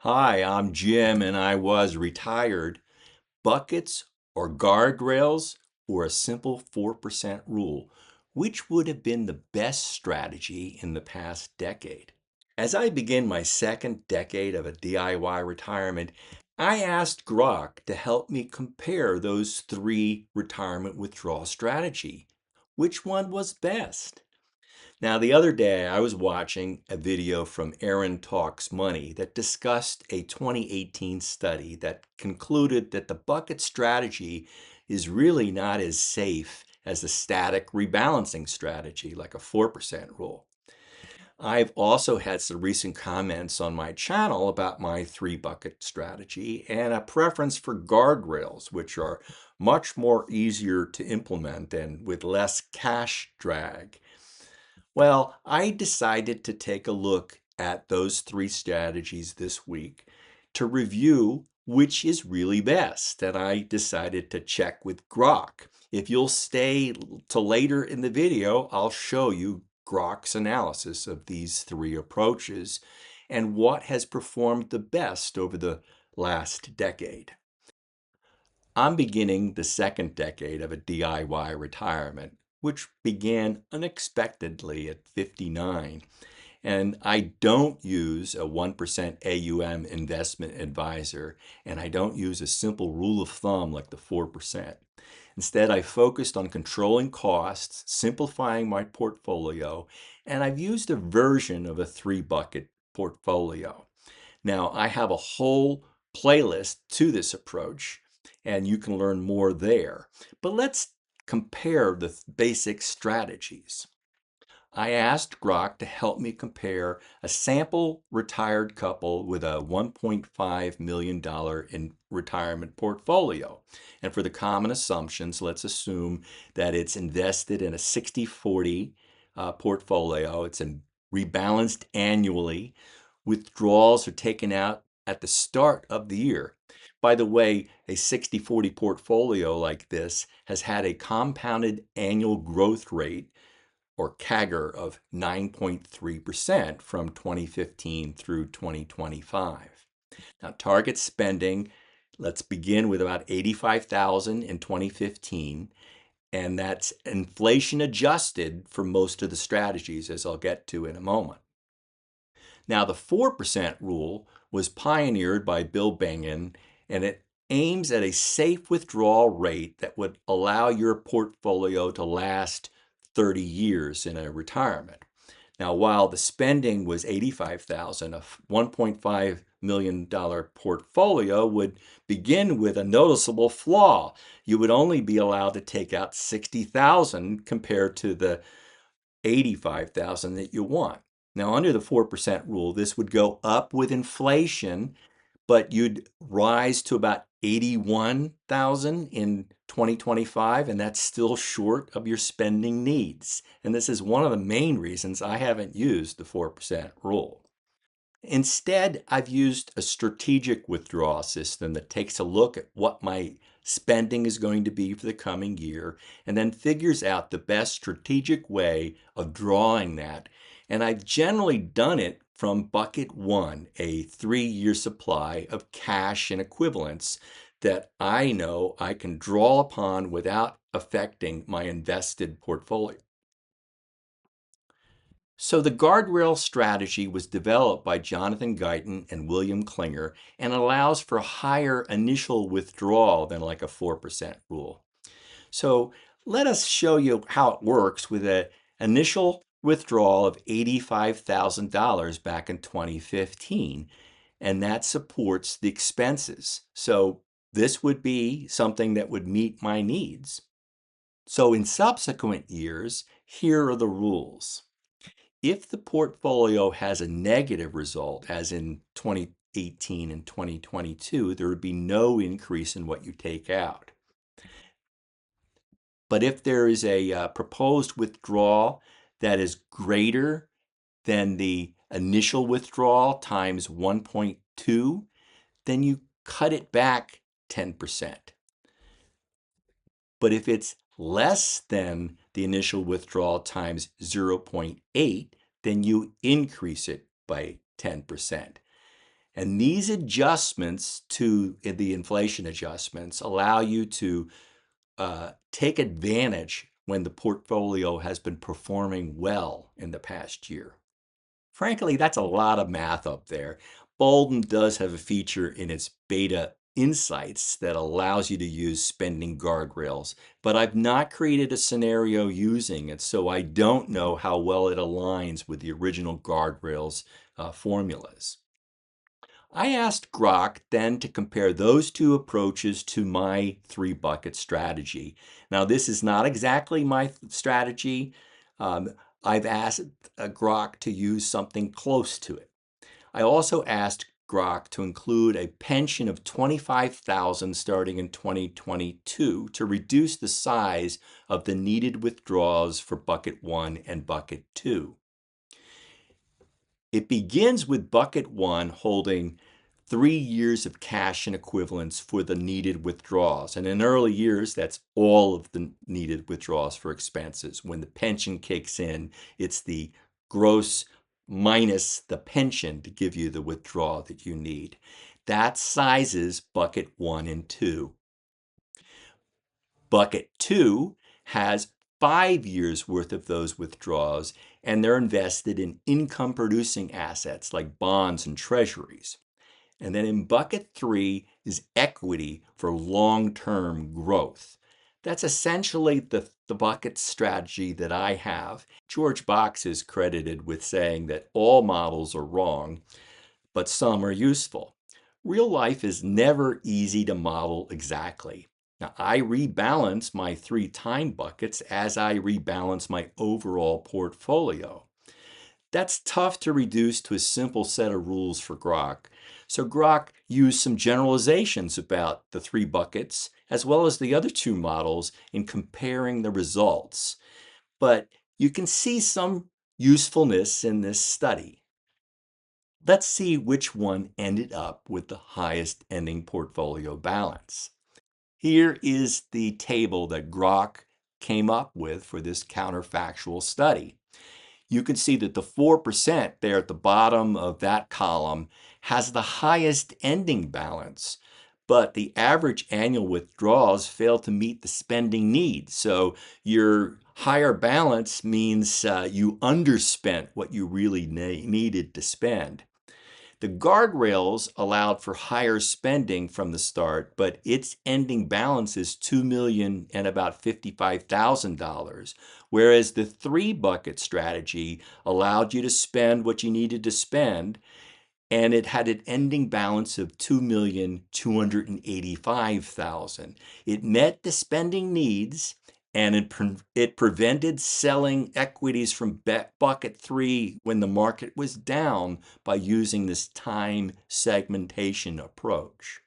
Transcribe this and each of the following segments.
Hi, I'm Jim and I was retired. Buckets or guardrails or a simple 4% rule? Which would have been the best strategy in the past decade? As I begin my second decade of a DIY retirement, I asked Grok to help me compare those three retirement withdrawal strategy. Which one was best? Now, the other day, I was watching a video from Aaron Talks Money that discussed a 2018 study that concluded that the bucket strategy is really not as safe as a static rebalancing strategy like a 4% rule. I've also had some recent comments on my channel about my three bucket strategy and a preference for guardrails, which are much more easier to implement and with less cash drag. Well, I decided to take a look at those three strategies this week to review which is really best. And I decided to check with Grok. If you'll stay till later in the video, I'll show you Grok's analysis of these three approaches and what has performed the best over the last decade. I'm beginning the second decade of a DIY retirement, which began unexpectedly at 59. And I don't use a 1% AUM investment advisor, and I don't use a simple rule of thumb like the 4%. Instead, I focused on controlling costs, simplifying my portfolio, and I've used a version of a three bucket portfolio. Now, I have a whole playlist to this approach, and you can learn more there. But let's compare the basic strategies. I asked Grok to help me compare a sample retired couple with a $1.5 million in retirement portfolio. And for the common assumptions, let's assume that it's invested in a 60-40 portfolio. It's rebalanced annually. Withdrawals are taken out at the start of the year. By the way, a 60-40 portfolio like this has had a compounded annual growth rate or CAGR of 9.3% from 2015 through 2025. Now, target spending, let's begin with about 85,000 in 2015, and that's inflation adjusted for most of the strategies, as I'll get to in a moment. Now, the 4% rule was pioneered by Bill Bengen, and it aims at a safe withdrawal rate that would allow your portfolio to last 30 years in a retirement. Now, while the spending was $85,000, a $1.5 million portfolio would begin with a noticeable flaw. You would only be allowed to take out $60,000 compared to the $85,000 that you want. Now, under the 4% rule, this would go up with inflation, but you'd rise to about 81,000 in 2025, and that's still short of your spending needs. And this is one of the main reasons I haven't used the 4% rule. Instead, I've used a strategic withdrawal system that takes a look at what my spending is going to be for the coming year and then figures out the best strategic way of drawing that. And I've generally done it from bucket one, a 3-year supply of cash and equivalents that I know I can draw upon without affecting my invested portfolio. So the guardrail strategy was developed by Jonathan Guyton and William Klinger and allows for a higher initial withdrawal than like a 4% rule. So let us show you how it works with an initial withdrawal of $85,000 back in 2015, and that supports the expenses. So this would be something that would meet my needs. So in subsequent years, here are the rules. If the portfolio has a negative result, as in 2018 and 2022, there would be no increase in what you take out. But if there is a proposed withdrawal that is greater than the initial withdrawal times 1.2, then you cut it back 10%. But if it's less than the initial withdrawal times 0.8, then you increase it by 10%. And these adjustments to the inflation adjustments allow you to take advantage when the portfolio has been performing well in the past year. Frankly, that's a lot of math up there. Bolden does have a feature in its beta insights that allows you to use spending guardrails, but I've not created a scenario using it, so I don't know how well it aligns with the original guardrails formulas. I asked Grok then to compare those two approaches to my three bucket strategy. Now, this is not exactly my strategy. Um, I've asked Grok to use something close to it. I also asked Grok to include a pension of $25,000 starting in 2022 to reduce the size of the needed withdrawals for bucket 1 and bucket 2. It begins with bucket 1 holding 3 years of cash and equivalents for the needed withdrawals. And in early years, that's all of the needed withdrawals for expenses. When the pension kicks in, it's the gross minus the pension to give you the withdrawal that you need. That sizes bucket 1 and 2. Bucket 2 has 5 years worth of those withdrawals, and they're invested in income producing assets like bonds and treasuries. And then in bucket 3 is equity for long-term growth. That's essentially the bucket strategy that I have. George Box is credited with saying that all models are wrong, but some are useful. Real life is never easy to model exactly. Now, I rebalance my 3 time buckets as I rebalance my overall portfolio. That's tough to reduce to a simple set of rules for Grok. So Grok used some generalizations about the 3 buckets as well as the other 2 models in comparing the results. But you can see some usefulness in this study. Let's see which one ended up with the highest ending portfolio balance. Here is the table that Grok came up with for this counterfactual study. You can see that the 4% there at the bottom of that column has the highest ending balance, but the average annual withdrawals fail to meet the spending needs. So your higher balance means you underspent what you really needed to spend. The guardrails allowed for higher spending from the start, but its ending balance is $2 million and about $55,000, whereas the 3 bucket strategy allowed you to spend what you needed to spend, and it had an ending balance of $2,285,000. It met the spending needs, and it prevented selling equities from bucket 3 when the market was down by using this time segmentation approach.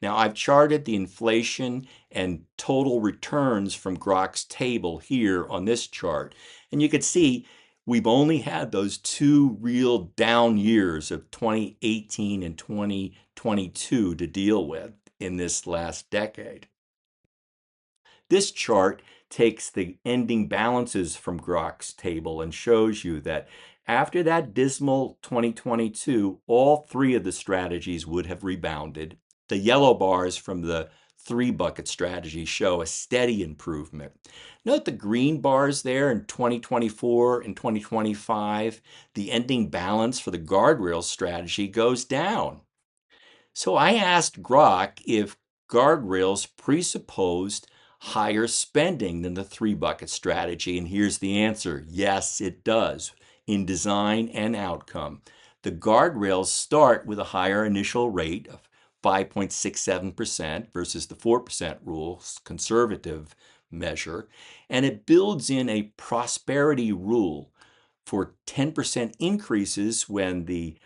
Now, I've charted the inflation and total returns from Grok's table here on this chart, and you can see we've only had those 2 real down years of 2018 and 2022 to deal with in this last decade. This chart takes the ending balances from Grok's table and shows you that after that dismal 2022, all 3 of the strategies would have rebounded. The yellow bars from the 3 bucket strategy show a steady improvement. Note the green bars there in 2024 and 2025. The ending balance for the guardrail strategy goes down. So I asked Grok if guardrails presupposed higher spending than the 3 bucket strategy, and here's the answer. Yes, it does, in design and outcome. The guardrails start with a higher initial rate of 5.67% versus the 4% rule's conservative measure, and it builds in a prosperity rule for 10% increases when the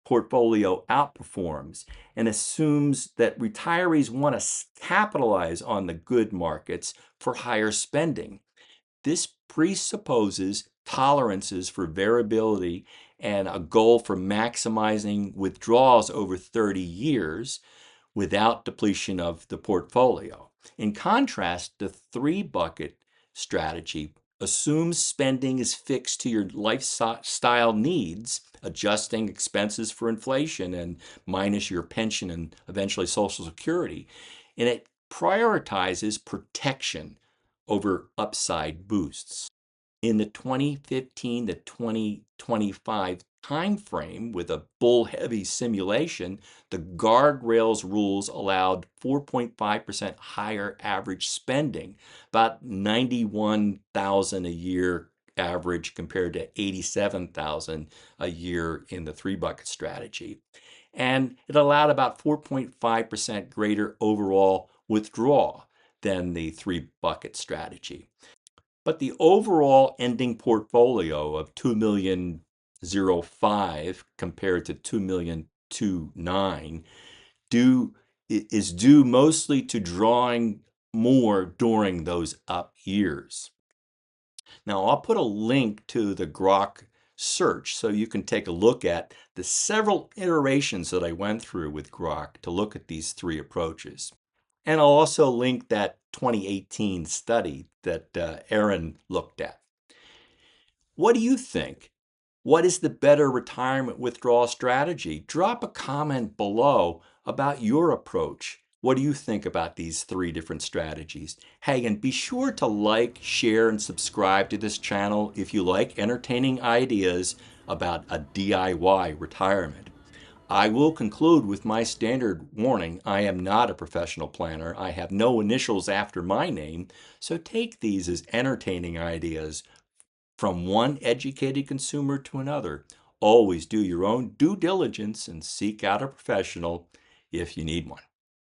portfolio outperforms, and assumes that retirees want to capitalize on the good markets for higher spending. This presupposes tolerances for variability and a goal for maximizing withdrawals over 30 years without depletion of the portfolio. In contrast, the 3 bucket strategy assumes spending is fixed to your lifestyle needs, adjusting expenses for inflation and minus your pension and eventually Social Security. And it prioritizes protection over upside boosts. In the 2015 to 2025 timeframe, with a bull-heavy simulation, the guardrails rules allowed 4.5% higher average spending, about $91,000 a year average compared to $87,000 a year in the three bucket strategy. And it allowed about 4.5% greater overall withdrawal than the three bucket strategy. But the overall ending portfolio of 2,000,005 compared to 2,000,029 is due mostly to drawing more during those up years. Now, I'll put a link to the Grok search so you can take a look at the several iterations that I went through with Grok to look at these three approaches. And I'll also link that 2018 study that Aaron looked at. What do you think? What is the better retirement withdrawal strategy? Drop a comment below about your approach. What do you think about these three different strategies? Hey, and be sure to like, share, and subscribe to this channel if you like entertaining ideas about a DIY retirement. I will conclude with my standard warning. I am not a professional planner. I have no initials after my name, so take these as entertaining ideas from one educated consumer to another. Always do your own due diligence and seek out a professional if you need one.